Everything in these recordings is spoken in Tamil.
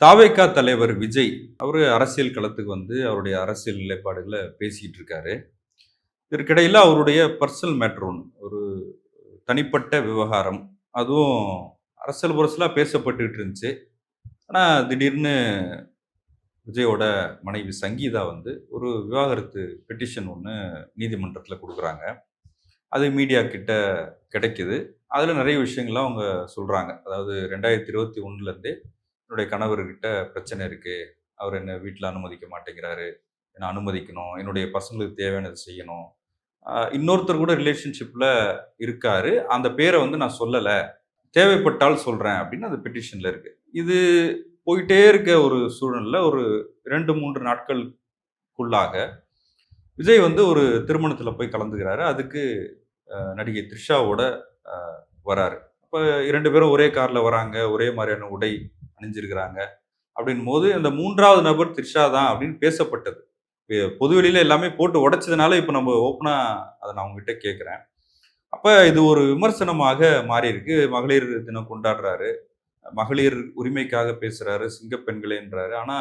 தாவேகா தலைவர் விஜய் அவரு அரசியல் களத்துக்கு வந்து அவருடைய அரசியல் நிலைப்பாடுகளை பேசிட்டு இருக்காரு. இதற்கிடையில அவருடைய பர்சனல் மேட்டர் ஒண்ணு. ஒரு தனிப்பட்ட விவகாரம். அதுவும் அரசியல் புரசலா பேசப்பட்டுட்டு இருந்துச்சு. ஆனா திடீர்னு விஜயோட மனைவி சங்கீதா வந்து ஒரு விவாகரத்து பெட்டிஷன் ஒண்ணு நீதிமன்றத்தில குடுக்குறாங்க. அது மீடியா கிட்ட கிடைக்குது. அதுல நிறைய விஷயங்கள்லாம் அவங்க சொல்றாங்க. அதாவது 2021ல இருந்தே என்னுடைய கணவர்கிட்ட பிரச்சனை இருக்கு. அவர் என்ன வீட்ல அனுமதிக்க மாட்டேங்கிறாரு. என்ன அனுமதிக்கணும். என்னுடைய பசங்களுக்கு தேவையானத செய்யணும். இன்னொருத்தர் கூட ரிலேஷன்ஷிப்ல இருக்காரு. அந்த பேர வந்து நான் சொல்லல. தேவைப்பட்டால் சொல்றேன் அப்படின்னு அந்த பெட்டிஷன்ல இருக்கு. இது போயிட்டே இருக்க ஒரு சூழல்ல ஒரு 2, 3 நாட்களுக்குள்ளாக விஜய் வந்து ஒரு திருமணத்தில போய் கலந்துக்கிறாரு. அதுக்கு நடிகை த்ரிஷாவோட அ வராரு. அப்ப 2 பேரும் ஒரே கார்ல வராங்க. ஒரே மாரியான உடை அணிஞ்சிருக்கிறாங்க. அப்படின்னும்போது அந்த 3வது நபர் த்ரிஷா தான் அப்படின்னு பேசப்பட்டது. பொதுவெளியில எல்லாமே போட்டு உடைச்சதுனால, இப்ப நம்ம ஓப்பனா அத நான் உங்ககிட்ட கேட்கிறேன். அப்ப இது ஒரு விமர்சனமாக மாறியிருக்கு. மகளிர் தினம் கொண்டாடுறாரு. மகளிர் உரிமைக்காக பேசுறாரு. சிங்கப்பெண்களேன்றாரு. ஆனா,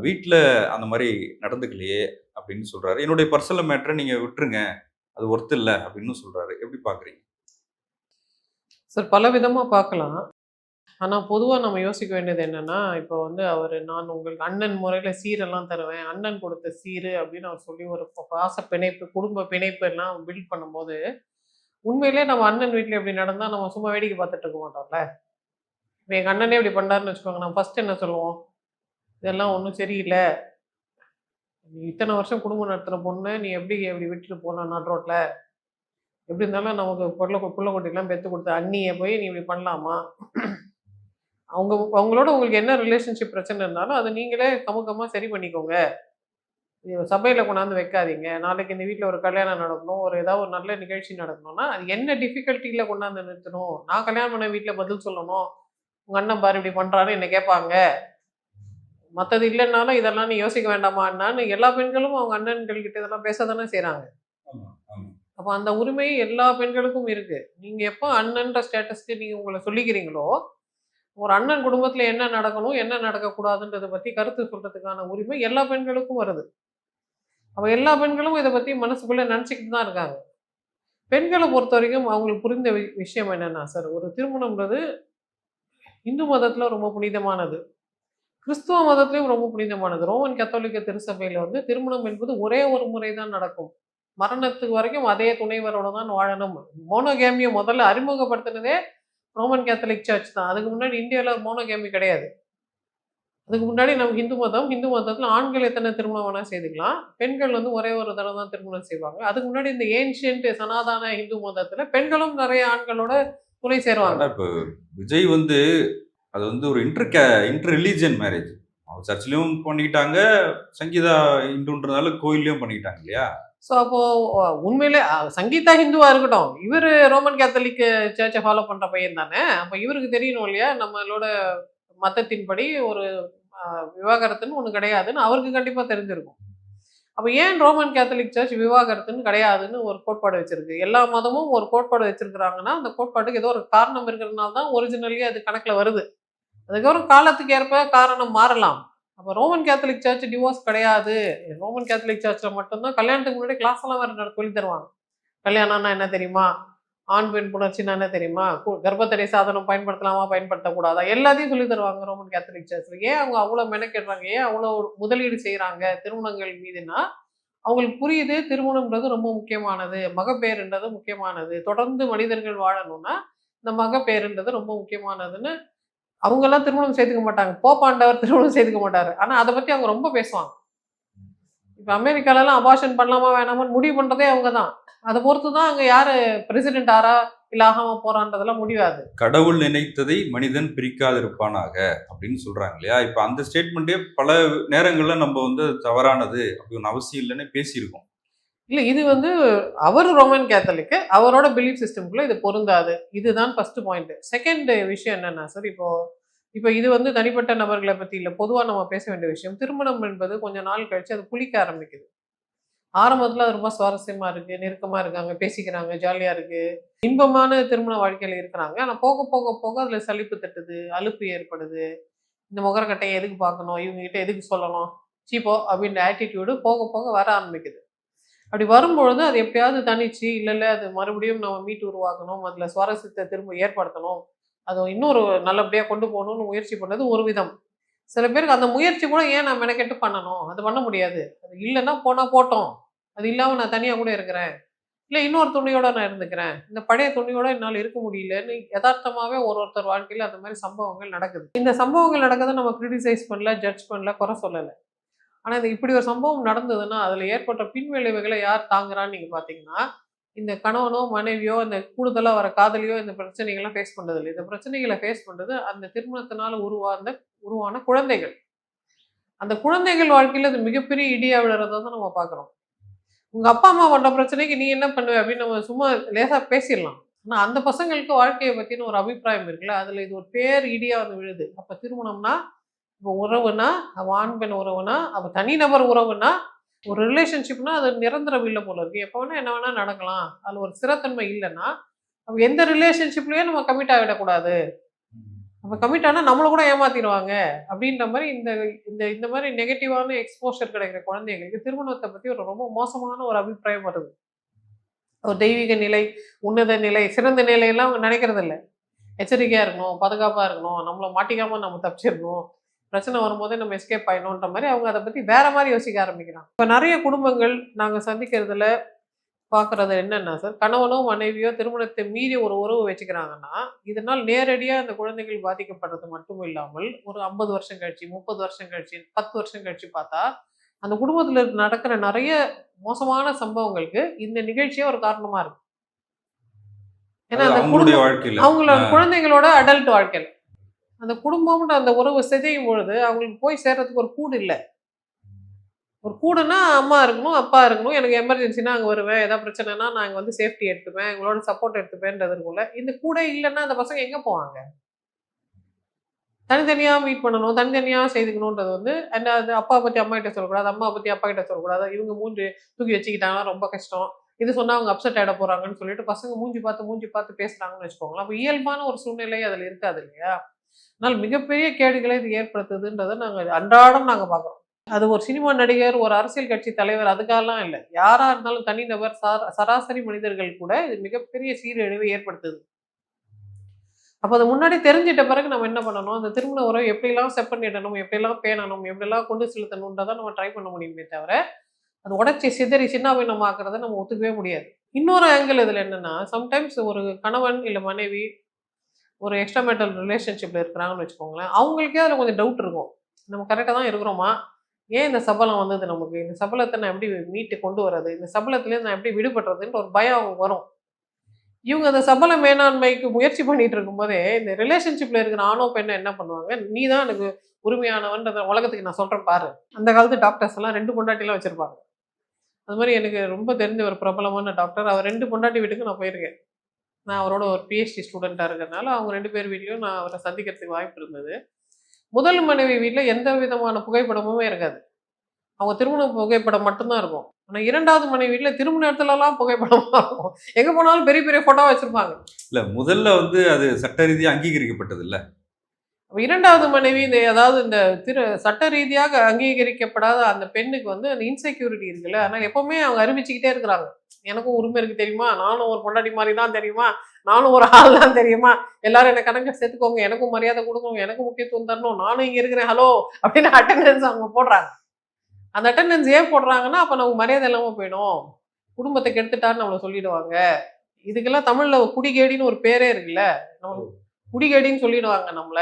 வீட்ல அந்த மாரி நடந்துக்கலையே அப்படின்னு சொல்றாரு. என்னுடைய பர்சனல் மேட்டர நீங்க விட்டுருங்க. அது ஒர்த் இல்ல அப்படின்னு சொல்றாரு. எப்படி பார்க்குறீங்க? சார் பல விதமா பார்க்கலாம். ஆனா, பொதுவா நம்ம யோசிக்க வேண்டியது என்னன்னா, இப்போ வந்து நான் உங்களுக்கு அண்ணன் முறையில சீரெல்லாம் தருவேன். அண்ணன் கொடுத்த சீரு அப்படின்னு அவர் சொல்லி ஒரு பாச பிணைப்பு, குடும்ப பிணைப்பு எல்லாம் பில்ட் பண்ணும்போது, உண்மையிலேயே நம்ம அண்ணன் வீட்ல இப்படி நடந்தா நம்ம சும்மா வேடிக்கை பார்த்துட்டு இருக்க மாட்டோம்ல. இப்ப எங்க அண்ணனே இப்படி பண்ணாருன்னு வச்சுக்கோங்க, நம்ம ஃபர்ஸ்ட் என்ன சொல்லுவோம்? இதெல்லாம் ஒண்ணும் சரியில்ல. நீ இத்தன வருஷம் குடும்பம் நடத்துன பொண்ண நீ எப்படி இப்படி விட்டுட்டு போலாம் நடு ரோட்ல? எப்படி இருந்தாலும் நமக்கு புள்ள குட்டிலாம் பெத்து குடுத்த அண்ணிய போய் நீ இப்படி பண்ணலாமா? அவங்களோட உங்களுக்கு என்ன ரிலேஷன்ஷிப் பிரச்சனை இருந்தாலும், அத நீங்களே கமுக்கமா சரி பண்ணிக்கோங்க. சபையில கொண்டாந்து வைக்காதீங்க. நாளைக்கு இந்த வீட்ல ஒரு கல்யாணம் நடக்கணும். ஏதாவது ஒரு நல்ல நிகழ்ச்சி நடக்கணும்னா, அது என்ன டிஃபிகல்ட்டில கொண்டாந்து நிறுத்தணும்? நான் கல்யாணம் பண்ண வீட்ல பதில் சொல்லணும். உங்க அண்ணன் பாரு இப்படி பண்றாருன்னு என்ன கேட்பாங்க. மத்தது இல்லன்னாலும் இதெல்லாம் நீ யோசிக்க வேண்டாமா அண்ணான்னு எல்லா பெண்களும் அவங்க அண்ணன்கள் கிட்ட இதெல்லாம் பேச தானே செய்றாங்க. ஆமா, ஆமா. அப்ப அந்த உரிமை எல்லா பெண்களுக்கும் இருக்கு. நீங்க எப்ப அண்ணன்ற ஸ்டேட்டஸ்க்கு நீங்க உங்கள சொல்லிக்கிறீங்களோ, ஒரு அண்ணன் குடும்பத்தில என்ன நடக்கணும், என்ன நடக்கக்கூடாதுன்றத பத்தி கருத்து சொல்றதுக்கான உரிமை எல்லா பெண்களுக்கும் வருது. அப்ப எல்லா பெண்களும் இத பத்தி மனசுக்குள்ள நெனச்சுக்கிட்டு தான் இருக்காங்க. பெண்கள பொறுத்தவரைக்கும் அவங்களுக்கு புரிந்த விஷயம் என்னன்னா சார், ஒரு திருமணம்ன்றது இந்து மதத்தில ரொம்ப புனிதமானது. கிறிஸ்துவ மதத்திலயும் ரொம்ப புனிதமானது. ரோமன் கத்தோலிக்க திருச்சபையில வந்து திருமணம் என்பது ஒரே ஒரு முறை தான் நடக்கும். மரணத்துக்கு வரைக்கும் அதே துணைவரோட தான் வாழணும். மோனோகேமிய முதல்ல அறிமுகப்படுத்தினதே ரோமன் கேத்தலிக் சர்ச் தான். அதுக்கு முன்னாடி இந்தியால மோனோகேமி கிடையாது. அதுக்கு முன்னாடி நம்ம ஹிந்து மதத்துல ஆண்கள் எத்தனை திருமணம் வேணா செய்துக்கலாம். பெண்கள் வந்து ஒரே ஒரு தடவ தான் திருமணம் செய்வாங்க. அதுக்கு முன்னாடி இந்த ஏன்ஷியன்ட் சனாதன இந்து மதத்துல பெண்களும் நெறைய ஆண்களோட துணை சேருவாங்க. ஆனா இப்ப விஜய் வந்து அது வந்து ஒரு இன்டர் ரிலிஜியன் மேரேஜ். அவங்க சர்ச்லயும் பண்ணிக்கிட்டாங்க. சங்கீதா இந்துன்றதால கோயில்லயும் பண்ணிக்கிட்டாங்க இல்லையா? ஸோ அப்போ உண்மையிலே சங்கீதா ஹிந்துவா இருக்கட்டும். இவரு ரோமன் கேத்தலிக் சர்ச்ச ஃபாலோ பண்ற பையன் தானே. அப்ப இவருக்கு தெரியணும் இல்லையா? நம்மளோட மதத்தின்படி ஒரு அ விவாகரத்துன்னு ஒண்ணு கிடையாதுன்னு அவருக்கு கண்டிப்பா தெரிஞ்சிருக்கும். அப்ப ஏன் ரோமன் கேத்தலிக் சர்ச் விவாகரத்துன்னு கிடையாதுன்னு ஒரு கோட்பாடு வச்சிருக்கு. எல்லா மதமும் ஒரு கோட்பாடு வச்சிருக்கிறாங்கன்னா, அந்த கோட்பாட்டுக்கு ஏதோ ஒரு காரணம் இருக்கிறதுனால தான் ஒரிஜினலி அது கணக்குல வருது. அதுக்கப்புறம் காலத்துக்கு ஏற்ப காரணம் மாறலாம். அப்ப ரோமன் கேத்தலிக் சர்ச் டிவோர்ஸ் கிடையாது. ரோமன் கேத்தலிக் சர்ச்ல மட்டும் தான் கல்யாணத்துக்கு முன்னாடி கிளாஸ் எல்லாம் வேற சொல்லி தருவாங்க. கல்யாணம்னா என்ன தெரியுமா? ஆண், பெண் புணர்ச்சின்னா என்ன தெரியுமா? கர்ப்பத்தடை சாதனம் பயன்படுத்தலாமா? பயன்படுத்தக்கூடாதா? எல்லாத்தையும் சொல்லி தருவாங்க ரோமன் கேத்தலிக் சர்ச்ல. ஏன் அவங்க அவ்வளோ மெனக்கெடுறாங்க? ஏன் அவ்வளோ முதலீடு செய்றாங்க திருமணங்கள் மீதுன்னா, அவங்களுக்கு புரியுது திருமணம்ன்றது ரொம்ப முக்கியமானது. மகப்பேறுன்றது முக்கியமானது. தொடர்ந்து மனிதர்கள் வாழணும்னா, இந்த மகப்பேறுன்றது ரொம்ப முக்கியமானதுன்னு அவங்கலாம் திருமணம் செய்துக்க மாட்டாங்க. போப்பாண்டவர் திருமணம் செய்துக்க மாட்டாரு. ஆனா அத பத்தி அவங்க ரொம்ப பேசுவாங்க. இப்ப அமெரிக்காலலாம் அபார்ஷன் பண்ணலாமா வேணாமான்னு முடிவு பண்றதே அவங்க தான். அத பொறுத்து தான் அங்க யாரு பிரசிடென்ட் ஆறா, இல்ல ஆகாம போறான்றதெல்லாம் முடிவாது. கடவுள் நினைத்ததை மனிதன் பிரிக்காதிருப்பானாக அப்படின்னு சொல்றாங்க இல்லையா? இப்ப அந்த ஸ்டேட்மெண்ட்டே பல நேரங்கள்ல நம்ம வந்து தவறானது. அப்படி ஒண்ணு அவசியம் இல்லன்னு பேசியிருக்கோம். இல்ல இது வந்து அவரு ரோமன் கேத்தலிக்கு. அவரோட பிலீஃப் சிஸ்டம்க்குள்ள இது பொருந்தாது. இதுதான் ஃபர்ஸ்ட் பாயிண்ட். செகண்ட் விஷயம் என்னன்னா சார், இப்போ இப்போ இது வந்து தனிப்பட்ட நபர்கள பத்தி இல்ல. பொதுவா நம்ம பேச வேண்டிய விஷயம். திருமணம் என்பது கொஞ்ச நாள் கழிச்சு அது புளிக்க ஆரம்பிக்குது. ஆரம்பத்துல அது ரொம்ப சுவாரஸ்யமா இருக்கு. நெருக்கமா இருக்காங்க, பேசிக்கிறாங்க, ஜாலியா இருக்கு. இன்பமான திருமண வாழ்க்கையில இருக்கிறாங்க. ஆனா போக, போக, போக அதுல சலிப்பு தட்டுது, அலுப்பு ஏற்படுது. இந்த முகரக்கட்டையை எதுக்கு பார்க்கணும், இவங்க கிட்ட எதுக்கு சொல்லணும், சீப்போ அப்படின்ற ஆட்டிடியூடு போக போக வர ஆரம்பிக்குது. அப்படி வரும்பொழுது அது எப்பயாவது தனிச்சு இல்ல அது மறுபடியும் நம்ம மீட்டு உருவாக்கணும், அதுல சுவாரஸ்யத்தை திரும்ப ஏற்படுத்தணும், அதை இன்னொரு நல்லபடியா கொண்டு போகணும்னு முயற்சி பண்ணது ஒரு விதம். சில பேருக்கு அந்த முயற்சி கூட ஏன் நான் மெனக்கெட்டு பண்ணணும், அது பண்ண முடியாது, அது இல்லைன்னா போனா போட்டோம், அது இல்லாம நான் தனியா கூட இருக்கிறேன், இல்ல இன்னொரு துணியோட நான் இருந்துக்கிறேன், இந்த பழைய துணியோட என்னால் இருக்க முடியலன்னு யதார்த்தமாவே ஒருத்தர் வாழ்க்கையில அந்த மாதிரி சம்பவங்கள் நடக்குது. இந்த சம்பவங்கள் நடக்குதை நம்ம கிரிட்டிசைஸ் பண்ணல, ஜட்ஜ் பண்ணல, குறை சொல்லல. ஆனா இது இப்படி ஒரு சம்பவம் நடந்ததுன்னா அதுல ஏற்பட்ட பின்விளைவுகளை யார் தாங்குறான்னு நீங்க பாத்தீங்கன்னா, இந்த கணவனோ மனைவியோ இந்த கூடுதலா வர காதலியோ இந்த பிரச்சனைகள்லாம் ஃபேஸ் பண்றது இல்லை. இந்த பிரச்சனைகளை ஃபேஸ் பண்றது அந்த திருமணத்தினால உருவான குழந்தைகள். அந்த குழந்தைகள் வாழ்க்கையில அது மிகப்பெரிய இடியா விழுறதை தான் நம்ம பார்க்குறோம். உங்க அப்பா அம்மா பண்ற பிரச்சனைக்கு நீ என்ன பண்ணுவ அப்படின்னு நம்ம சும்மா லேசா பேசிடலாம். ஆனா அந்த பசங்களுக்கு வாழ்க்கையை பத்தின ஒரு அபிப்பிராயம் இருக்குல்ல, அதுல இது ஒரு பேர் இடியா வந்து விழுது. அப்ப திருமணம்னா, இப்ப உறவுனா, அவ ஆண் பெண் உறவுனா, அவ தனிநபர் உறவுனா, ஒரு ரிலேஷன்ஷிப்னா அது நிரந்தரம் இல்ல போல இருக்கு. எப்ப வேணா என்ன வேணா நடக்கலாம். அதுல ஒரு ஸ்திரத்தன்மை இல்லைன்னா, அப்ப எந்த ரிலேஷன்ஷிப்லயும் நம்ம கமிட் ஆகிடக்கூடாது. அப்ப கமிட் ஆனா நம்மள கூட ஏமாத்திருவாங்க. அப்படின்ற மாரி இந்த இந்த இந்த மாரி நெகட்டிவான எக்ஸ்போஷர் கிடைக்கிற குழந்தைங்களுக்கு திருமணத்த பத்தி ஒரு ரொம்ப மோசமான ஒரு அபிப்பிராயம் வருது. ஒரு தெய்வீக நிலை, உன்னத நிலை, சிறந்த நிலையெல்லாம் அவங்க நினைக்கிறதில்ல. எச்சரிக்கையா இருக்கணும், பாதுகாப்பா இருக்கணும், நம்மள மாட்டிக்காம நம்ம தப்பிச்சிரணும், பிரச்சனை வரும்போதே நம்ம எஸ்கேப் ஆயிடணுன்ற மாரி அவங்க அத பத்தி வேற மாரி யோசிக்க ஆரம்பிக்கிறாங்க. இப்ப நெறைய குடும்பங்கள் நாங்க சந்திக்கிறதுல பார்க்குறது என்னன்னா சார், கணவனோ மனைவியோ திருமணத்தை மீறி ஒரு உறவு வச்சுக்கிறாங்கன்னா, இதனால் நேரடியா அந்த குழந்தைகள் பாதிக்கப்படுறது மட்டும் இல்லாமல், ஒரு 50 வருஷம் கழிச்சு, 30 வருஷம் கழிச்சு, 10 வருஷம் கழிச்சு பார்த்தா, அந்த குடும்பத்துல நடக்கிற நெறைய மோசமான சம்பவங்களுக்கு இந்த நிகழ்ச்சியே ஒரு காரணமா இருக்கு. ஏன்னா அது அந்த அவங்களுடைய குடும்பம் வாழ்க்கையில. அவங்களோட குழந்தைகளோட அடல்ட் வாழ்க்கையில. அந்த குடும்பம்ன்ற அந்த உறவு சிதையும் பொழுது, அவங்களுக்கு போய் சேர்றதுக்கு ஒரு கூடு இல்ல. ஒரு கூடுன்னா அம்மா இருக்கணும், அப்பா இருக்கணும். எனக்கு எமர்ஜென்சின்னா அங்க வருவேன். ஏதாவது பிரச்சனைன்னா நான் அங்க வந்து சேஃப்டி எடுத்துப்பேன். உங்களோட சப்போர்ட் எடுத்துப்பேன்றது இருக்கும்ல. இந்த கூடே இல்லன்னா அந்த பசங்க எங்க போவாங்க? தனித்தனியா மீட் பண்ணணும். தனித்தனியா செய்துக்கணுன்றது வந்து அது அப்பா பத்தி அம்மாகிட்ட சொல்லக்கூடாது. அம்மா பத்தி அப்பாகிட்ட சொல்லக்கூடாது. இவங்க மூஞ்சி தூக்கி வச்சுக்கிட்டாங்கன்னா ரொம்ப கஷ்டம். இது சொன்னா அவங்க அப்செட் ஆயிட போறாங்கன்னு சொல்லிட்டு பசங்க மூஞ்சி பார்த்து பேசுறாங்கன்னு வச்சுக்கோங்களேன். அப்ப இயல்பான ஒரு சூழ்நிலை அதுல இருக்காது இல்லையா? அதனால மிகப்பெரிய கேடுகளை இது ஏற்படுத்துதுன்றத நாங்க அன்றாடம் பார்க்குறோம். அது ஒரு சினிமா நடிகர், ஒரு அரசியல் கட்சி தலைவர் அதுக்காகலாம் இல்ல. யாரா இருந்தாலும் தனிநபர், சராசரி மனிதர்கள் கூட இது மிகப்பெரிய சீரழிவை ஏற்படுத்துது. அப்ப அது முன்னாடி தெரிஞ்சிட்ட பிறகு நம்ம என்ன பண்ணணும்? அந்த திருமண உறவை எப்படிலாம் செப்பனிடணும், எப்படிலாம் பேணணும், எப்படிலாம் கொண்டு செலுத்தணும்ன்றத நம்ம ட்ரை பண்ண முடியுமே தவிர, அது உடைச்சு சிதறி சின்னாபின்னமாக்குறத நம்ம ஒத்துக்கவே முடியாது. இன்னொரு ஆங்கிள் இதுல என்னன்னா, சம்டைம்ஸ் ஒரு கணவன் இல்ல மனைவி ஒரு எக்ஸ்ட்ரா மேரிட்டல் ரிலேஷன்ஷிப்ல இருக்கிறாங்கன்னு வச்சுக்கோங்களேன். அவங்களுக்கே அதுல கொஞ்சம் டவுட் இருக்கும். நம்ம கரெக்ட்டா தான் இருக்கிறோமா? ஏன் இந்த சபலம் வந்தது நமக்கு? இந்த சபலத்த நான் எப்படி மீட்டு கொண்டு வரது? இந்த சபலத்திலேருந்து நான் எப்படி விடுபடுறதுன்ற ஒரு பயம் அவங்களுக்கு வரும். இவங்க அந்த சபல மேலாண்மைக்கு முயற்சி பண்ணிட்டு இருக்கும்போதே, இந்த ரிலேஷன்ஷிப்ல இருக்கிற ஆணோ, பெண்ணோ என்ன பண்ணுவாங்க, "நீ தான் எனக்கு உரிமையானவன்றத உலகத்துக்கு நான் சொல்றேன் பாரு." அந்த காலத்து டாக்டர்ஸ் எல்லாம் 2 பொண்டாட்டிலாம் வச்சிருப்பாங்க. அது மாரி எனக்கு ரொம்ப தெரிஞ்ச ஒரு பிரபலமான டாக்டர். அவர் 2 பொண்டாட்டி வீட்டுக்கு நான் போயிருக்கேன். நான் அவரோட ஒரு பிஹெச்டி ஸ்டூடெண்ட்டா இருக்கிறனால, அவங்க 2 பேர் வீட்லயும் நான் அவர சந்திக்கிறதுக்கு வாய்ப்பு இருந்தது. முதல் மனைவி வீட்ல எந்த விதமான புகைப்படமுமே இருக்காது. அவங்க திருமண புகைப்படம் மட்டும் தான் இருக்கும். ஆனா 2வது மனைவி வீட்ல திருமண இடத்துலலாம் புகைப்படமா இருக்கும். எங்க போனாலும் பெரிய பெரிய ஃபோட்டோவா வச்சிருப்பாங்க. இல்ல முதல்ல வந்து அது சட்ட ரீதியா அங்கீகரிக்கப்பட்டது இல்ல. 2வது மனைவி அதாவது இந்த சட்ட ரீதியாக அங்கீகரிக்கப்படாத அந்த பெண்ணுக்கு வந்து அந்த இன்செக்யூரிட்டி இருக்குல்ல. அதனால எப்பவுமே அவங்க அறிவிச்சுக்கிட்டே இருக்கிறாங்க. எனக்கும் உரிமை இருக்கு தெரியுமா? நானும் ஒரு பொண்டாட்டி மாரி தான் தெரியுமா? நானும் ஒரு ஆள் தான் தெரியுமா? எல்லாரும் என்ன கணக்குல சேர்த்துக்கோங்க. எனக்கும் மரியாதை குடுக்கணும். எனக்கும் முக்கியத்துவம் தரணும். நானும் இங்க இருக்கிறேன். ஹலோ! அப்படின்னு அட்டெண்டன்ஸ் அவங்க போடுறாங்க. அந்த அட்டெண்டன்ஸ் ஏன் போடுறாங்கன்னா, அப்ப நமக்கு மரியாதை இல்லாம போயிடும். குடும்பத்த கெடுத்துட்டான்னு நம்மள சொல்லிடுவாங்க. இதுக்கெல்லாம் தமிழ்ல குடிகேடின்னு ஒரு பேரே இருக்குல்ல. நம்ம குடிகேடின்னு சொல்லிடுவாங்க நம்மள.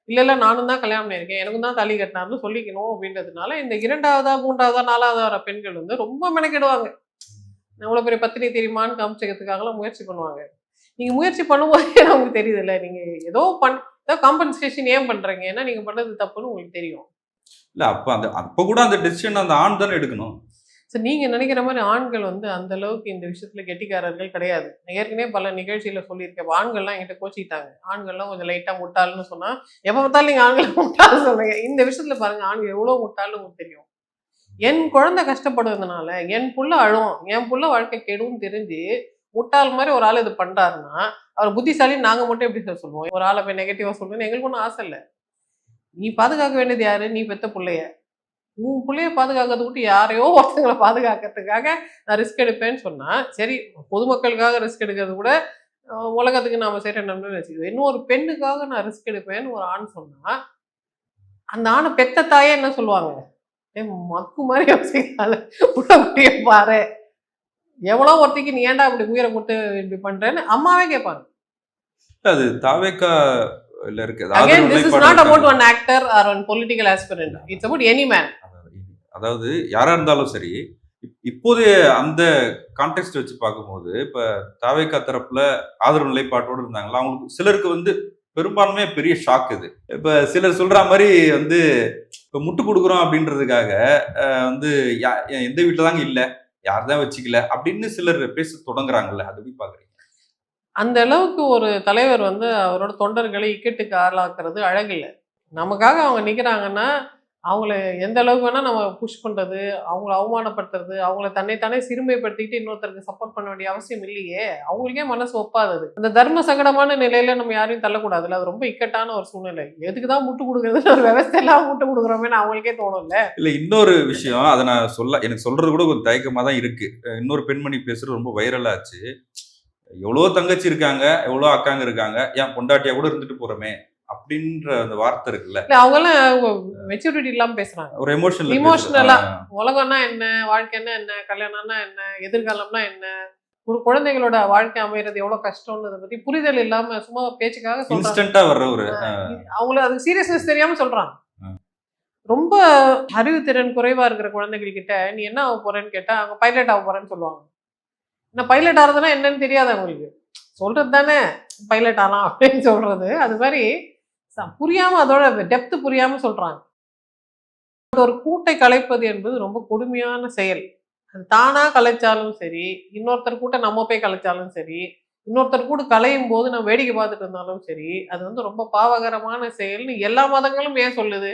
இல்ல நானும் தான் கல்யாணம் பண்ணியிருக்கேன். எனக்கும் தான் தாலி கட்டினாருன்னு சொல்லிக்கணும் அப்படின்றதுனால, இந்த 2வதா, 3வதா, 4வதா வர பெண்கள் வந்து ரொம்ப மெனக்கெடுவாங்க. எவ்வளோ பெரிய பத்தினி தெரியுமான்னு காமிச்சுக்கிறதுக்காகலாம் முயற்சி பண்ணுவாங்க. நீங்க முயற்சி பண்ணும்போதே நமக்கு தெரியுதுல்ல. நீங்க ஏதோ ஏதோ காம்பன்சேஷன் ஏன் பண்றீங்க? ஏன்னா நீங்க பண்ணது தப்புன்னு உங்களுக்கு தெரியும். இல்ல அப்ப கூட அந்த டெசிஷன் அந்த ஆண் தானே எடுக்கணும். சரி, நீங்க நினைக்கிற மாரி ஆண்கள் வந்து அந்த அளவுக்கு இந்த விஷயத்துல கெட்டிக்காரர்கள் கிடையாது. நான் ஏற்கனவே பல நிகழ்ச்சியில சொல்லியிருக்கேன். ஆண்கள்லாம் என்கிட்ட கோச்சிக்கிட்டாங்க. ஆண்கள்லாம் கொஞ்சம் லைட்டா முட்டாள்ன்னு சொன்னா, எப்ப பார்த்தாலும் நீங்க ஆண்கள முட்டாள்ன்னு சொல்றீங்க. இந்த விஷயத்துல பாருங்க ஆண்கள் எவ்வளோ முட்டாள்ன்னு உங்களுக்கு தெரியும். என் குழந்தை கஷ்டப்படுவதனால, என் புள்ள அழும், என் புள்ள வாழ்க்கை கெடும்னு தெரிஞ்சு, முட்டாள் மாரி ஒரு ஆள் இது பண்றாருன்னா, அவர் புத்திசாலின்னு நாங்க மட்டும் எப்படி சார் சொல்லுவோம்? ஒரு ஆள போய் நெகட்டிவா சொல்லணும்னு எங்களுக்கு ஒண்ணும் ஆசை இல்ல. நீ பாதுகாக்க வேண்டியது யாரு? நீ பெத்த புள்ளைய. உன் புள்ளைய பாதுகாக்கிறத விட்டு யாரையோ ஒருத்தங்கள பாதுகாக்கிறதுக்காக நான் ரிஸ்க் எடுப்பேன்னு சொன்னா, சரி பொதுமக்களுக்காக ரிஸ்க் எடுக்கிறது கூட உலகத்துக்கு நாம செய்ற நன்மைன்னு வச்சுக்குது. இன்னும் ஒரு பெண்ணுக்காக நான் ரிஸ்க் எடுப்பேன்னு ஒரு ஆண் சொன்னா, அந்த ஆண பெத்த தாயே என்ன சொல்லுவாங்க? "ஏய் மக்கு மாரி யோசிக்காத. உள்ள முடிய பாரு. எவ்வளோ ஒருத்திக்கு நீ ஏன்டா இப்படி உயிர குடுத்து இப்படி பண்றேன்னு" அம்மாவே கேட்பாங்க. அது தாவேக்கால இருக்கு. அகைன் ஆதரவு திஸ் இஸ் நிலைப்பாடு நாட் அபௌட் இருக்காங்கல்ல. One actor or one political aspirant. It's about any man. அதாவது யாரா இருந்தாலும் சரி, இப்போதைய அந்த கான்டெக்ஸ்ட் வச்சு பார்க்கும்போது, இப்ப தாவேக்கா தரப்புல ஆதரவு நிலைப்பாட்டோட இருந்தாங்களா, அவங்களுக்கு சிலருக்கு வந்து பெரும்பான்மையா பெரிய ஷாக் இது. இப்ப சிலர் சொல்ற மாரி வந்து இப்ப முட்டு குடுக்குறோம் அப்படின்றதுக்காக வந்து எந்த வீட்ல தாங்க இல்ல, யார் தான் வச்சுக்கல அப்படின்னு சிலர் பேச தொடங்குறாங்கல்ல. அது எப்படி பார்க்குறீங்க? அந்த அளவுக்கு ஒரு தலைவர் வந்து அவரோட தொண்டர்களை இக்கட்டுக்கு ஆளாக்குறது அழகில்ல. நமக்காக அவங்க நிக்கிறாங்கன்னா, அவங்கள எந்த அளவுக்கு வேணா நம்ம புஷ் பண்றது, அவங்கள அவமானப்படுத்துறது, அவங்கள தன்னைத்தானே சிறுமைப்படுத்திக்கிட்டு இன்னொருத்தருக்கு சப்போர்ட் பண்ண வேண்டிய அவசியம் இல்லையே! அவங்களுக்கே மனசு ஒப்பாது அது. அந்த தர்ம சங்கடமான நிலையில நம்ம யாரையும் தள்ளக்கூடாதுல்ல. அது ரொம்ப இக்கட்டான ஒரு சூழ்நிலை. எதுக்கு தான் முட்டு குடுக்குறதுன்னு ஒரு விவஸ்தை இல்லாம முட்டு குடுக்குறோமேன்னு அவங்களுக்கே தோணும்ல. இல்ல இன்னொரு விஷயம், அத நான் எனக்கு சொல்றது கூட கொஞ்சம் தயக்கமா தான் இருக்கு. இன்னொரு பெண்மணி பேசுறது ரொம்ப வைரல் ஆச்சு. எவ்வளோ தங்கச்சி இருக்காங்க, எவ்வளோ அக்காங்க இருக்காங்க. ஏன் பொண்டாட்டியா கூட இருந்துட்டு போறோமே! அப்படின்ற அந்த வார்த்தை இருக்குல்ல. இல்ல அவங்கலாம் மெச்சூரிட்டி இல்லாம பேசுறாங்க. ஒரு எமோஷன்ல பேசுறது. இமோஷனலா உலகம்னா என்ன? வாழ்க்கைன்னா என்ன? கல்யாணம்னா என்ன? எதிர்காலம்னா என்ன? ஒரு குழந்தைகளோட வாழ்க்கை அமையறது எவ்வளோ கஷ்டம்ன்றத பத்தி புரிதல் இல்லாம சும்மா பேச்சுக்காக சொல்றாங்க. இன்ஸ்டன்ட்டா வர்ற ஒரு அவங்கள அதுக்கு சீரியஸ்னஸ் தெரியாம சொல்றாங்க. அ ரொம்ப அறிவுத்திறன் குறைவா இருக்கிற குழந்தைகள் கிட்ட நீ என்ன ஆக போறேன்னு கேட்டா, அவங்க பைலட் ஆக போறேன்னு சொல்லுவாங்க. ஆனா பைலட் ஆறதுன்னா என்னன்னு தெரியாது அவங்களுக்கு. சொல்றது தானே பைலட் ஆலாம் அப்படின்னு சொல்றது. அது மாரி புரியாம அதோட டெப்த் புரியாம சொல்றாங்க. ஒரு கூட்டை கலைப்பது என்பது ரொம்ப கொடுமையான செயல். அது தானா கலைச்சாலும் சரி, இன்னொருத்தர் கூட்ட நம்ம போய் கலைச்சாலும் சரி, இன்னொருத்தர் கூட கலையும் போது நம்ம வேடிக்கை பார்த்துட்டு இருந்தாலும் சரி, அது வந்து ரொம்ப பாவகரமான செயல்னு எல்லா மதங்களும் ஏன் சொல்லுது?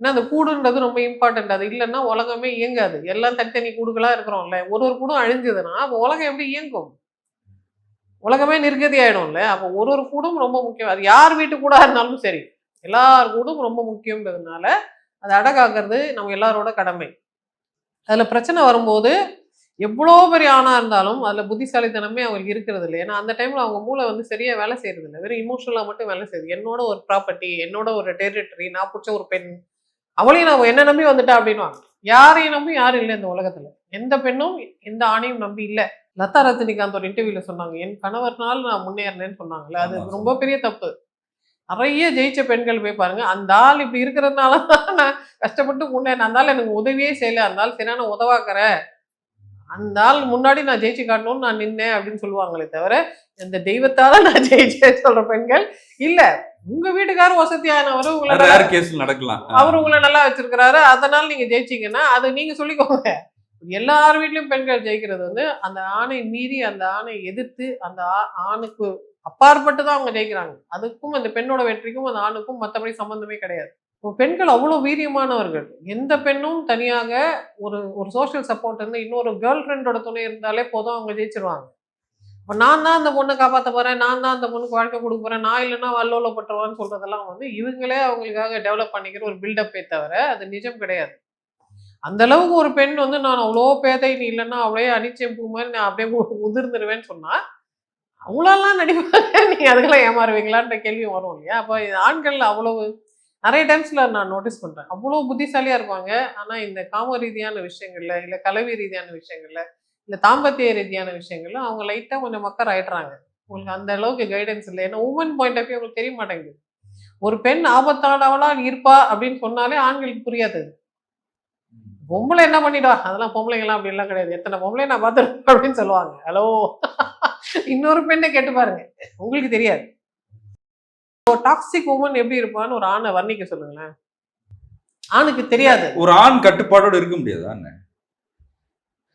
ஏன்னா அந்த கூடுன்றது ரொம்ப இம்பார்ட்டன்ட். அது இல்லன்னா உலகமே இயங்காது. எல்லாம் தனித்தனி கூடுகளா இருக்கிறோம்ல. ஒரு ஒரு கூடும் அழிஞ்சதுன்னா, அப்ப உலகம் எப்படி இயங்கும்? உலகமே நிர்கதி ஆயிடும்ல. அப்ப ஒரு ஒரு கூடும் ரொம்ப முக்கியம். அது யார் வீட்டு கூடா இருந்தாலும் சரி, எல்லார் கூடும் ரொம்ப முக்கியம்ன்றதுனால, அத அடகாக்கிறது நம்ம எல்லாரோட கடமை. அதுல பிரச்சனை வரும்போது, எவ்வளோ பெரிய ஆணா இருந்தாலும், அதுல புத்திசாலித்தனமே அவங்களுக்கு இருக்கிறது இல்ல. ஏன்னா, அந்த டைம்ல அவங்க மூளை வந்து சரியா வேலை செய்றது இல்ல. வெறும் இமோஷனலா மட்டும் வேலை செய்யுது. என்னோட ஒரு ப்ராப்பர்ட்டி, என்னோட ஒரு டெரிட்டரி, நான் புடிச்ச ஒரு பெண், அவளையும் நான் என்ன நம்பி வந்துட்டா அப்படின்னுவாங்க. யாரையும் நம்பி யாரும் இல்ல இந்த உலகத்துல. எந்த பெண்ணும் எந்த ஆணையும் நம்பி இல்ல. லதா ரஜினிகாந்த் ஒரு இன்டர்வியூல சொன்னாங்க. என் கணவர்னால நான் முன்னேறினேன்னு சொன்னாங்கல்ல. அது ஆமா ரொம்ப சொன்னாங்க. பெரிய தப்பு. நெறைய ஜெயிச்ச பெண்கள் போய் பாருங்க. அந்த ஆள் இப்படி இருக்கிறதுனால தான் நான் கஷ்டப்பட்டு முன்னேறினேன். அந்த ஆள் எனக்கு உதவியே செய்யல. அந்த ஆள் சரியான உதவாக்கற. அந்த ஆள் முன்னாடி நான் ஜெயிச்சு காட்டணும்னு நான் நின்னேன் அப்படின்னு சொல்லுவாங்களே தவிர, இந்த தெய்வத்தால நான் ஜெயிச்சேன்னு சொல்ற பெண்கள் இல்ல. உங்க வீட்டுக்காரர் வசதியானவரு. உங்கள நல்லா ரேர் கேஸ்ல நடக்கலாம். அவரு உங்கள நல்லா வச்சிருக்கிறாரு. அதனால நீங்க ஜெயிச்சீங்கன்னா, அத நீங்க சொல்லிக்கோங்க. எல்லார் வீட்லயும் பெண்கள் ஜெயிக்கிறது வந்து, அந்த ஆணை மீறி, அந்த ஆணை எதிர்த்து, அந்த ஆணுக்கு அப்பாற்பட்டு தான் அவங்க ஜெயிக்கிறாங்க. அதுக்கும் அந்த பெண்ணோட வெற்றிக்கும், அந்த ஆணுக்கும் மத்தபடி சம்மந்தமே கிடையாது. இப்போ பெண்கள் அவ்வளோ வீரியமானவர்கள். எந்த பெண்ணும் தனியாக ஒரு ஒரு சோசியல் சப்போர்ட் இருந்து, இன்னொரு கேர்ள் ஃபிரெண்டோட துணை இருந்தாலே போதும் அவங்க ஜெயிச்சுருவாங்க. அப்ப நான் தான் அந்த பொண்ண காப்பாத்த போறேன். நான் தான் அந்த பொண்ணுக்கு வாழ்க்கை குடுக்க போறேன். நான் இல்லன்னா அல்லோலப்பட்டுருவான்னு சொல்றதெல்லாம் வந்து, இவங்களே அவங்களுக்காக டெவலப் பண்ணிக்கிற ஒரு பில்டப்பே தவிர, அது நிஜம் கிடையாது. அந்த அளவுக்கு ஒரு பெண் வந்து நான் அவ்வளோ பேதை, நீ இல்லன்னா அப்படியே அனிச்சம் பூ மாரி நான் அப்படியே உதிர்ந்துருவேன்னு சொன்னா, அவங்களாலாம் நடிப்பாங்க. நீங்க அதுக்கெல்லாம் ஏமாறுவீங்களான்ற கேள்வி வரும் இல்லையா? அப்ப ஆண்கள் அவ்வளவு நெறைய டைம்ஸ்ல நான் நோட்டீஸ் பண்றேன். அவ்வளோ புத்திசாலியா இருப்பாங்க. ஆனா இந்த காம ரீதியான விஷயங்கள்ல, இல்ல கலவி ரீதியான விஷயங்கள்ல, இல்ல தாம்பத்திய ரீதியான விஷயங்கள்ல அவங்க லைட்டா கொஞ்சம் மக்கர் ஆயிடுறாங்க. உங்களுக்கு அந்த அளவுக்கு கைடன்ஸ் இல்ல. ஏன்னா வுமன் பாயிண்ட் ஆஃப் வியூ உங்களுக்கு தெரிய மாட்டேங்குது. ஒரு பெண் ஆபத்தானவளா இருப்பா அப்படின்னு சொன்னாலே ஆண்களுக்கு புரியாது. பொம்பளை என்ன பண்ணிடுவா? அதெல்லாம் பொம்பளைங்கலாம் அப்படிலாம் கிடையாது. எத்தன பொம்பளைய நான் பார்த்துருக்கேன் அப்படின்னு சொல்லுவாங்க. ஹலோ! இன்னொரு பெண்ண கேட்டு பாருங்க. உங்களுக்கு தெரியாது. ஒரு டாக்ஸிக் வுமன் எப்படி இருப்பான்னு ஒரு ஆண வர்ணிக்க சொல்லுங்களேன். ஆணுக்கு தெரியாது. ஒரு ஆண் கட்டுப்பாடோட இருக்க முடியாதா என்ன?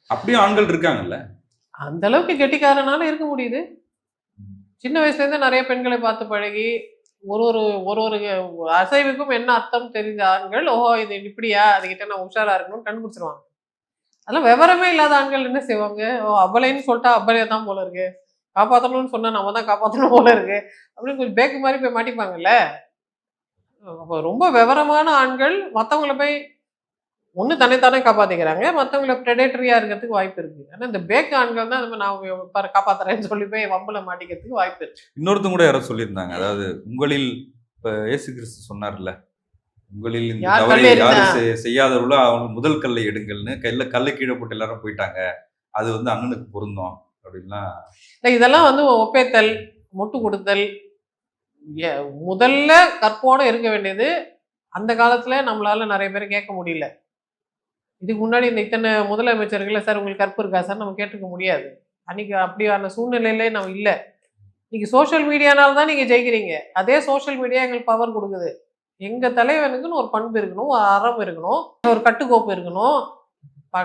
அப்படியும் ஆண்கள் இருக்காங்கல்ல. அந்த அளவுக்கு கெட்டிக்காரனால இருக்க முடியுது. சின்ன வயசுலேருந்தே நெறைய பெண்களை பார்த்து பழகி, ஒரு ஒரு ஒரு ஒரு அசைவுக்கும் என்ன அர்த்தம் தெரிந்த ஆண்கள், ஓஹோ! இது இப்படியா? அதுகிட்ட நான் உஷாரா இருக்கணும்னு கண்டுபிடிச்சுருவாங்க. அதெல்லாம் விவரமே இல்லாத ஆண்கள் என்ன செய்வாங்க? ஓ! அபலைன்னு சொல்ட்டா அபலை தான் போல இருக்கு. காப்பாத்தணும்னு சொன்னா நம்ம தான் காப்பாத்தணும் போல இருக்கு. அப்படின்னு கொஞ்சம் பேக்கு மாரி போய் மாட்டிப்பாங்கல்ல. அப்ப ரொம்ப விவரமான ஆண்கள் மத்தவங்கள போய் ஒண்ணு தன்னைத்தானே காப்பாத்திக்கிறாங்க. மத்தவங்கள பிரெடேட்டரியா இருக்கிறதுக்கு வாய்ப்பு இருக்கு. ஆனா இந்த பேக் ஆண்கள் தான் இந்த மாரி நான் பாரு காப்பாத்துறேன்னு சொல்லி போய் வம்புல மாட்டிக்கிறதுக்கு வாய்ப்பு இருக்கு. இன்னொருத்தங்க கூட யாரோ சொல்லியிருந்தாங்க. அதாவது உங்களில் இப்ப இயேசு கிறிஸ்து சொன்னார்ல, உங்களில் இந்த யார் தவறை கல்ல யாரு எறிந்தா செய்யாதவர்களோ அவனுக்கு முதல் கல்லை எடுங்கள்னு கல்ல கீழ போட்டு எல்லாரும் போயிட்டாங்க. அது வந்து அண்ணனுக்கு பொருந்தும் அப்படின்லாம். இதெல்லாம் வந்து ஒப்பேத்தல், முட்டு குடுத்தல், எ முதல்ல கற்போட இருக்க வேண்டியது. அந்த காலத்துல நம்மளால நெறைய பேர கேட்க முடியல. இதுக்கு முன்னாடி இந்த இத்தன முதலமைச்சர்கள்ல, "சார் உங்களுக்கு கற்பு இருக்கா சார்?" நம்ம கேட்டுருக்க முடியாது. அன்னைக்கு அப்படியான சூழ்நிலையிலே நம்ம இல்ல. இன்னைக்கு சோஷியல் மீடியானால தான் நீங்க ஜெயிக்கிறீங்க. அதே சோஷியல் மீடியா எங்களுக்கு பவர் குடுக்குது. எங்க தலைவனுக்குன்னு ஒரு பண்பு இருக்கணும், ஒரு அறம் இருக்கணும், ஒரு கட்டுக்கோப்பு இருக்கணும்.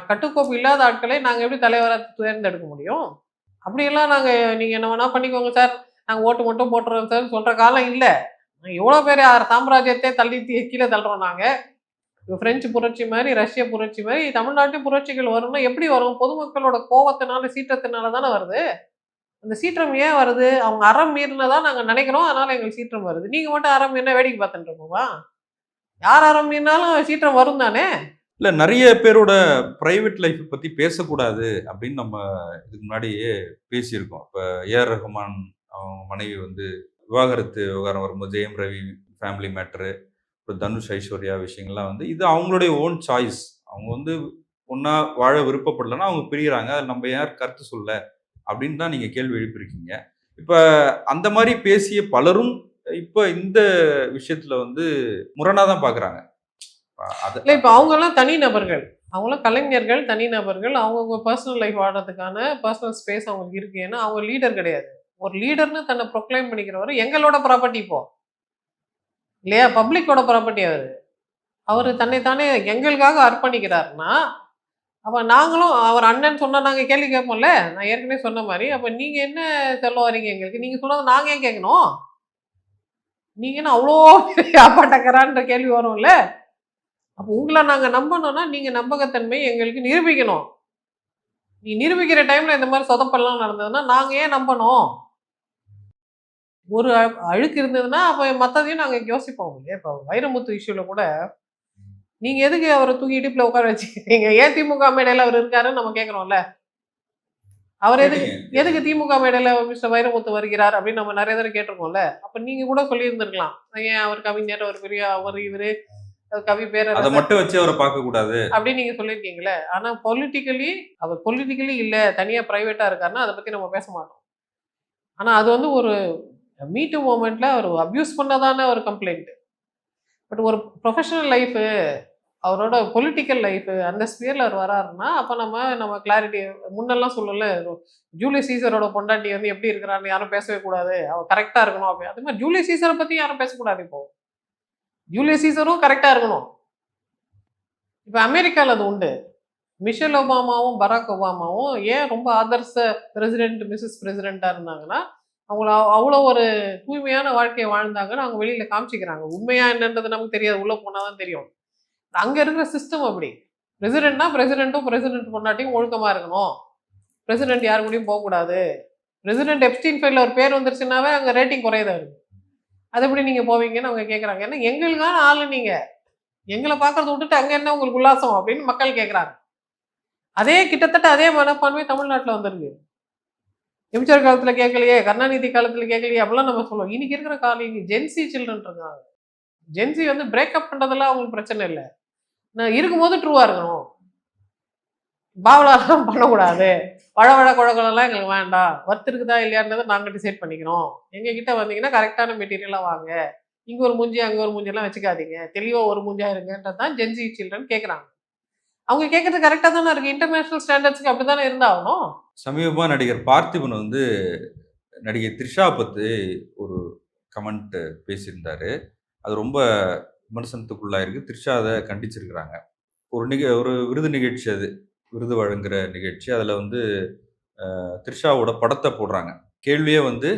கட்டுக்கோப்பு இல்லாத ஆட்களை நாங்க எப்படி தலைவரா தேர்ந்தெடுக்க முடியும்? அப்படியெல்லாம் நீங்க என்ன வேணா பண்ணிக்கோங்க சார். நாங்க ஓட்டு மட்டும் போட்டுறோம் சார்ன்னு சொல்ற காலம் இல்ல. எவ்வளோ பேர் சாம்ராஜ்யத்தையே தள்ளி கீழ தள்ளுறோம் நாங்க. பிரெஞ்சு புரட்சி மாரி, ரஷ்ய புரட்சி மாரி தமிழ்நாட்டிலும் புரட்சிகள் வரும்னா எப்படி வரும்? பொதுமக்களோட கோவத்தினால, சீற்றத்தினால தானே வருது. அந்த சீற்றம் ஏன் வருது? அவங்க அறம் மீறினதா நாங்க நெனைக்கிறோம். அதனால எங்களுக்கு சீற்றம் வருது. நீங்க மட்டும் அறம் மீறினா வேடிக்கை பார்த்துட்டு இருக்கணுமா? யார் அறம் மீறினாலும் சீற்றம் வரும் தானே! இல்ல நெறைய பேரோட பிரைவேட் லைஃப் பத்தி பேசக்கூடாது அப்படின்னு நம்ம இதுக்கு முன்னாடியே பேசியிருக்கோம். இப்ப ஏ.ஆர். ரஹ்மான் அவங்க மனைவி வந்து விவாகரத்து விவகாரம் வரும்போது ஜெயம் ரவி ஃபேமிலி மேட்டரு, அப்புறம் தனுஷ், ஐஸ்வர்யா விஷயங்கள்லாம் வந்து இது அவங்களுடைய ஓன் சாய்ஸ். அவங்க வந்து ஒண்ணா வாழ விருப்பப்படலன்னா அவங்க பிரியறாங்க. அதுல நம்ம யார் கருத்து சொல்ல அப்படின்னு தான் நீங்க கேள்வி எழுப்பியிருக்கீங்க. இப்ப அந்த மாரி பேசிய பலரும் இப்ப இந்த விஷயத்துல வந்து முரணா தான் பார்க்குறாங்க. அது இல்ல இப்ப அவங்கலாம் தனி நபர்கள். அவங்கலாம் கலைஞர்கள், தனி நபர்கள். அவங்கவங்க பெர்சனல் லைஃப் வாழறதுக்கான பெர்சனல் ஸ்பேஸ் அவங்களுக்கு இருக்கு. ஏன்னா, அவங்க லீடர் கிடையாது. ஒரு லீடர்ன்னு தன்னை ப்ரொக்ளைம் பண்ணிக்கிறவரு எங்களோட ப்ராப்பர்ட்டி இப்போ. இல்லையா? பப்ளிக்கோட ப்ராப்பர்ட்டி அவரு. அவரு தன்னை தானே எங்களுக்காக அர்ப்பணிக்கிறாருன்னா, அப்ப நாங்களும் அவர் அண்ணன் சொன்னா நாங்க கேள்வி கேட்போம்ல. நான் ஏற்கனவே சொன்ன மாரி, அப்ப நீங்க என்ன சொல்ல வர்றீங்க எங்களுக்கு? நீங்க சொன்னத நாங்க ஏன் கேட்கணும்? நீங்க என்ன அவ்ளோ பெரிய அப்பாட்டக்கரான்ற கேள்வி வரும்ல. அப்ப உங்கள நாங்க நம்பணும்னா, நீங்க நம்பகத்தன்மைய எங்களுக்கு நிரூபிக்கணும். நீ நிரூபிக்கிற டைம்ல இந்த மாரி சொதப்பல்லாம் நடந்ததுன்னா, நாங்க ஏன் நம்பணும்? ஒரு அழுக்கு இருந்ததுன்னா, அப்ப மத்ததையும் நாங்க யோசிப்போம் இல்லையா? இப்ப வைரமுத்து இஷ்யூல கூட, நீங்க எதுக்கு அவர தூக்கி இடுப்புல உட்கார வச்சுக்கிறீங்க? ஏன் திமுக மேடையில அவரு இருக்காருன்னு நம்ம கேட்கிறோம்ல. அவர் எதுக்கு கேட்டீங்க, எதுக்கு கேட்டீங்க. திமுக மேடையில மிஸ்டர் வைரமுத்து வருகிறார் அப்படின்னு நம்ம நெறைய தடவ கேட்டுருக்கோம்ல. அப்ப நீங்க கூட சொல்லியிருந்திருக்கலாம். ஏன் அவர் கவிஞர், அவர் பெரிய அவரு இவரு, கவி அத பேரரசர் மட்டும் வச்சு அவர பார்க்கக்கூடாது. அப்படின்னு நீங்க சொல்லியிருக்கீங்கல்ல. ஆனா அவர் பொலிட்டிக்கலி இல்ல, தனியா பிரைவேட்டா இருக்காருன்னா, அத பத்தி நம்ம பேச மாட்டோம். ஆனா அது வந்து ஒரு மீ டூ மூவ்மெண்ட்ல அவர் அப்யூஸ் பண்ணதான ஒரு கம்ப்ளைண்ட். பட் ஒரு ப்ரொஃபஷனல் லைஃப், அவரோட பொலிட்டிக்கல் லைஃப் அந்த ஸ்பியர்ல அவர் வராருன்னா, அப்ப நம்ம கிளாரிட்டி முன்னெல்லாம் சொல்லும்ல, ஜூலியஸ் சீசரோட பொண்டாட்டி வந்து எப்படி இருக்கிறான்னு யாரும் பேசவே கூடாது. அவ கரெக்ட்டா இருக்கணும் அப்படி. அதே மாரி ஜூலியஸ் சீசர பத்தி யாரும் பேசக்கூடாது இப்போ. ஜூலியஸ் சீசரும் கரெக்ட்டா இருக்கணும். இப்ப அமெரிக்கால அது உண்டு. மிஷல் ஒபாமாவும், பராக் ஒபாமாவும் ஏன் ரொம்ப ஆதர்ச பிரசிடென்ட், மிசஸ் பிரசிடென்ட்டா இருந்தாங்கன்னா, அவங்கள அவ்வளோ ஒரு தூய்மையான வாழ்க்கைய வாழ்ந்தாங்கன்னு அவங்க வெளியில காமிச்சுக்கிறாங்க. உண்மையா என்னன்றது நமக்கு தெரியாது. உள்ள போனா தான் தெரியும். அங்க இருக்கிற சிஸ்டம் அப்படி. பிரசிடென்ட்னா பிரசிடென்ட்டும், பிரசிடென்ட் பொண்டாட்டியும் ஒழுக்கமா இருக்கணும். பிரசிடென்ட் யார் கூடயும் போக்கூடாது. பிரசிடென்ட் எப்ஸ்டீன் ஃபைல்ல ஒரு பேர் வந்துருச்சுன்னாவே அங்க ரேட்டிங் குறையுது அவருக்கு. அது எப்படி நீங்க போவீங்கன்னு அவங்க கேட்கறாங்க. ஏன்னா எங்களுக்கான ஆளு நீங்க. எங்கள பார்க்கறத விட்டுட்டு அங்க என்ன உங்களுக்கு உல்லாசம் அப்படின்னு மக்கள் கேட்கறாங்க. கிட்டத்தட்ட அதே மனப்பான்மை தமிழ்நாட்டுல வந்திருக்கு. எம்ஜிஆர் காலத்துல கேட்கலையே, கருணாநிதி காலத்துல கேட்கலையே அப்படிலாம் நம்ம சொல்லுவோம். இன்னைக்கு இருக்கிற ஜென்சி சில்ட்ரன் இருக்காங்க. ஜென்சி வந்து பிரேக்கப் பண்றதெல்லாம் அவங்களுக்கு பிரச்சனை இல்ல. நான் இருக்கும்போது ட்ரூவா இருக்கணும். பாவலாலாம் பண்ணக்கூடாது. வழவழ கொழகொழலாம் எங்களுக்கு வேண்டாம். ஒர்த் இருக்குதா இல்லையான்றத நாங்க டிசைட் பண்ணிக்கிறோம். எங்க கிட்ட வந்தீங்கன்னா கரெக்ட்டான மெட்டீரியலா வாங்க. இங்க ஒரு மூஞ்சி, அங்க ஒரு மூஞ்சிலாம் வச்சுக்காதீங்க. தெளிவா ஒரு மூஞ்சியா இருங்கன்றது தான் ஜென்சி சில்ட்ரன் கேட்கறாங்க. அவங்க கேட்கறது கரெக்ட்டா தானே இருக்கு. இன்டர்நேஷனல் ஸ்டாண்டர்ட்ஸ்க்கு அப்படித்தானே இருந்தாகணும். சமீபமா நடிகர் பார்த்திபன் வந்து நடிகை த்ரிஷா பத்தி ஒரு கமெண்ட் பேசியிருந்தாரு. அது ரொம்ப விமர்சனத்துக்குள்ளாயிருக்கு. த்ரிஷா அத கண்டிச்சிருக்கிறாங்க. ஒரு விருது நிகழ்ச்சி அது. விருது வழங்குற நிகழ்ச்சி. அதுல வந்து த்ரிஷாவோட படத்த போடுறாங்க. கேள்வியே வந்து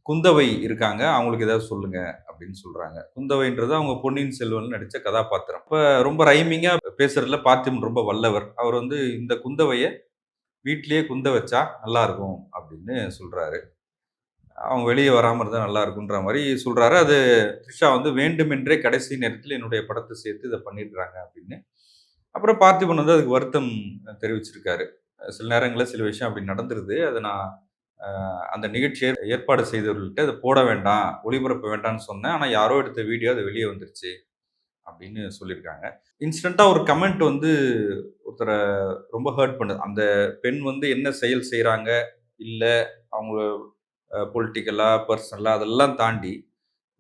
குந்தவை இருக்காங்க. அவங்களுக்கு ஏதாவது சொல்லுங்க அப்படின்னு சொல்றாங்க. குந்தவைன்றது அவங்க பொன்னியின் செல்வன்ல நடிச்ச கதாபாத்திரம். இப்ப ரொம்ப ரைமிங்கா பேசுறதுல பார்த்திபன் ரொம்ப வல்லவர். அவர் வந்து இந்த குந்தவைய வீட்லயே குந்த வச்சா நல்லா இருக்கும் அப்படின்னு சொல்றாரு. அவங்க வெளியே வராமல் இருந்தால் நல்லா இருக்குன்ற மாதிரி சொல்கிறாரு. அது த்ரிஷா வந்து வேண்டுமென்றே கடைசி நேரத்தில் என்னுடைய படத்தை சேர்த்து இதை பண்ணிடுறாங்க அப்படின்னு. அப்புறம் பார்த்திபன் வந்து அதுக்கு வருத்தம் தெரிவிச்சிருக்காரு. சில நேரங்களில் சில விஷயம் அப்படி நடந்துருது. அதை நான் அந்த நிகழ்ச்சியை ஏற்பாடு செய்தவர்கள்ட்ட அதை போட வேண்டாம், ஒளிபரப்ப வேண்டாம்னு சொன்னேன். ஆனால் யாரோ எடுத்த வீடியோ அது வெளியே வந்துருச்சு அப்படின்னு சொல்லியிருக்காங்க. இன்ஸ்டண்ட்டாக ஒரு கமெண்ட் வந்து ஒருத்தரை ரொம்ப ஹர்ட் பண்ணுது. அந்த பெண் வந்து என்ன செயல் செய்கிறாங்க, இல்லை அவங்க பொலிட்டிக்கலா, பர்சனலா அதெல்லாம் தாண்டி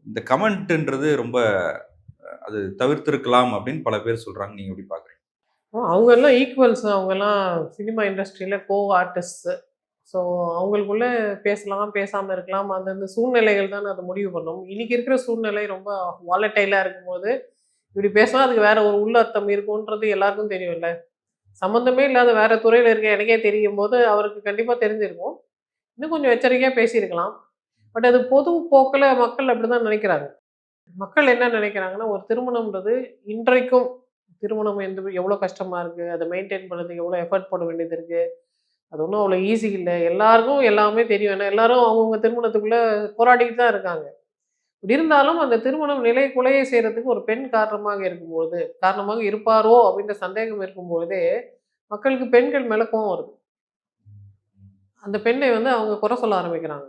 இந்த கமெண்ட்ன்றது ரொம்ப அது தவிர்த்திருக்கலாம் அப்படின்னு பல பேர் சொல்றாங்க. நீங்க எப்படி பார்க்குறீங்க? அவங்க எல்லாம் ஈக்குவல்ஸ். அவங்கெல்லாம் சினிமா இண்டஸ்ட்ரியில் கோ ஆர்டிஸ்ட். ஸோ அவங்களுக்குள்ள பேசலாம், பேசாமல் இருக்கலாம். அந்தந்த சூழ்நிலைகள் தான் அதை முடிவு பண்ணும். இன்னைக்கு இருக்கிற சூழ்நிலை ரொம்ப வாலட்டைலாக இருக்கும்போது இப்படி பேசினா அதுக்கு வேற ஒரு உள்ளர்த்தம் இருக்குன்றது எல்லாருக்கும் தெரியும்ல. சம்மந்தமே இல்லாத வேற துறையில் இருக்க எனக்கே தெரியும் போது அவருக்கு கண்டிப்பாக தெரிஞ்சிருக்கும். இன்னும் கொஞ்சம் எச்சரிக்கையாக பேசியிருக்கலாம். பட் அது பொது போக்கில் மக்கள் அப்படி தான் நினைக்கிறாங்க. மக்கள் என்ன நினைக்கிறாங்கன்னா, ஒரு திருமணம்ன்றது இன்றைக்கும் திருமணம் எவ்வளோ கஷ்டமாக இருக்குது, அதை மெயின்டைன் பண்ணுறதுக்கு எவ்வளோ எஃபர்ட் போட வேண்டியது இருக்குது. அது ஒன்றும் அவ்வளோ ஈஸி இல்லை. எல்லாருக்கும் எல்லாமே தெரியும். ஏன்னா எல்லாரும் அவங்கவுங்க திருமணத்துக்குள்ளே போராடிக்கிட்டு தான் இருக்காங்க. இப்படி இருந்தாலும் அந்த திருமணம் நிலை குலைய செய்கிறதுக்கு ஒரு பெண் காரணமாக இருப்பாரோ அப்படின்ற சந்தேகம் இருக்கும்பொழுதே மக்களுக்கு பெண்கள் மேலே கோவம் வருது. அந்த பெண்ணை வந்து அவங்க குறை சொல்ல ஆரம்பிக்கிறாங்க.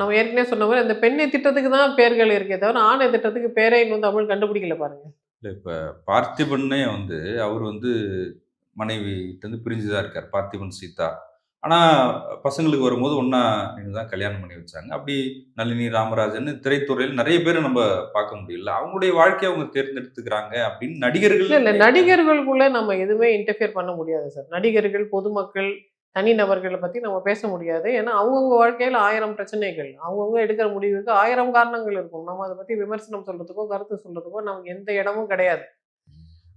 நம்ம ஏற்கனவே சொன்ன மாதிரி அந்த பெண்ணை திட்டத்துக்கு தான் பேர்கள் இருக்கே தவிர ஆணை திட்டத்துக்கு பேரே இன்னும் தமிழ் கண்டுபிடிக்கல பாருங்க. இல்ல இப்ப பார்த்திபனே வந்து அவர் வந்து மனைவிட்ட இருந்து பிரிஞ்சு தான் இருக்கார். பார்த்திபன், சீதா. ஆனா பசங்களுக்கு வரும்போது ஒண்ணா நின்னு தான் கல்யாணம் பண்ணி வச்சாங்க. அப்படி நளினி, ராமராஜன் திரைத்துறையில் நிறைய பேரை நம்ம பார்க்க முடியல. அவங்களுடைய வாழ்க்கைய அவங்க தேர்ந்தெடுத்துக்கிறாங்க அப்படின்னு நடிகர்கள் இல்ல நடிகர்களுக்குள்ள நம்ம எதுவுமே இன்டர்ஃபியர் பண்ண முடியாது சார். நடிகர்கள், பொதுமக்கள், தனிநபர்களை பத்தி நம்ம பேச முடியாது. ஏன்னா அவங்கவுங்க வாழ்க்கையில 1000 பிரச்சனைகள். அவங்கவுங்க எடுக்கிற முடிவுக்கு 1000 காரணங்கள் இருக்கும். நம்ம அதை பத்தி விமர்சனம் சொல்றதுக்கோ, கருத்து சொல்றதுக்கோ நமக்கு எந்த இடமும் கிடையாது.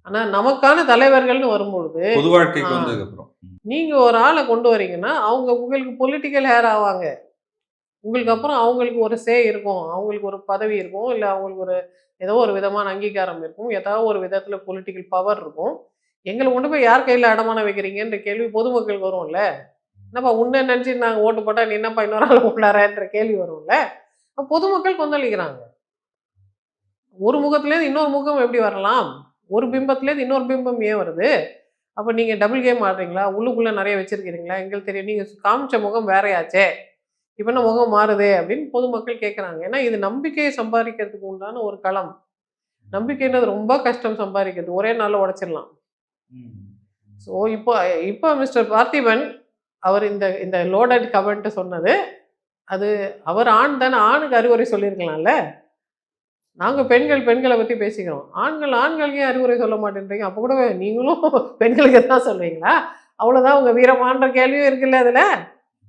ஆனா நமக்கான தலைவர்கள்னு வரும்பொழுது, பொது ஆ வாழ்க்கைக்கு வந்ததுக்கு அப்புறம். நீங்க ஒரு ஆள கொண்டு வரீங்கன்னா, அவங்க உங்களுக்கு பொலிட்டிக்கல் ஹேர் ஆவாங்க. உங்களுக்கு அப்புறம் அவங்களுக்கு ஒரு இருக்கும். அவங்களுக்கு ஒரு பதவி இருக்கும். இல்ல அவங்களுக்கு ஏதோ ஒரு விதமான அங்கீகாரம் இருக்கும். ஏதாவது ஒரு விதத்துல பொலிட்டிக்கல் பவர் இருக்கும். எங்கள கொண்டு போய் யார் கையில அடமானம் வைக்கிறீங்கன்ற கேள்வி பொதுமக்களுக்கு வரும்ல. என்னப்பா உன்ன நினைச்சுட்டு நாங்க ஓட்டு போட்டா நீ என்னப்பா இன்னொரு ஆள கொண்டாரன்ற கேள்வி வரும்ல. அப்ப பொதுமக்கள் கொந்தளிக்கிறாங்க. ஒரு முகத்திலேருந்து இன்னொரு முகம் எப்படி வரலாம்? ஒரு பிம்பத்திலேருந்து இன்னொரு பிம்பம் ஏன் வருது? அப்ப நீங்க டபுள் கேம் ஆடுறீங்களா? உள்ளுக்குள்ள நெறைய வச்சிருக்கிறீங்களா? எங்களுக்கு தெரியும். நீங்க காமிச்ச முகம் வேறயாச்சே. இப்ப என்ன முகம் மாறுதே அப்படின்னு பொதுமக்கள் கேட்குறாங்க. ஏன்னா இது நம்பிக்கையை சம்பாதிக்கிறதுக்கு உண்டான ஒரு களம். நம்பிக்கைன்றது ரொம்ப கஷ்டம் சம்பாதிக்கிறது. ஒரே நாள்ல உடைச்சிடலாம். ஸோ இப்போ இப்போ மிஸ்டர் பார்த்திபன் அவர் இந்த இந்த லோடட் கமெண்ட் சொன்னது, அது அவர் ஆண் தானே, ஆணுக்கு அறிவுரை சொல்லியிருக்கலாம்ல. நாங்க பெண்கள் பெண்களை பத்தி பேசிக்கிறோம். ஆண்கள் ஆண்களுக்கு ஏன் அறிவுரை சொல்ல மாட்டேன்றீங்க? அப்போ கூட நீங்களும் பெண்களுக்கு தான் சொல்றீங்களா? அவ்வளோதான் உங்க வீரமான்ற கேள்வியும் இருக்குல்ல அதுல.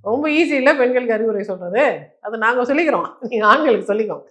ரொம்ப ஈஸி இல்ல பெண்களுக்கு அறிவுரை சொல்றது. அது நாங்க சொல்லிக்கிறோம். நீங்க ஆண்களுக்கு சொல்லிக்கோங்க.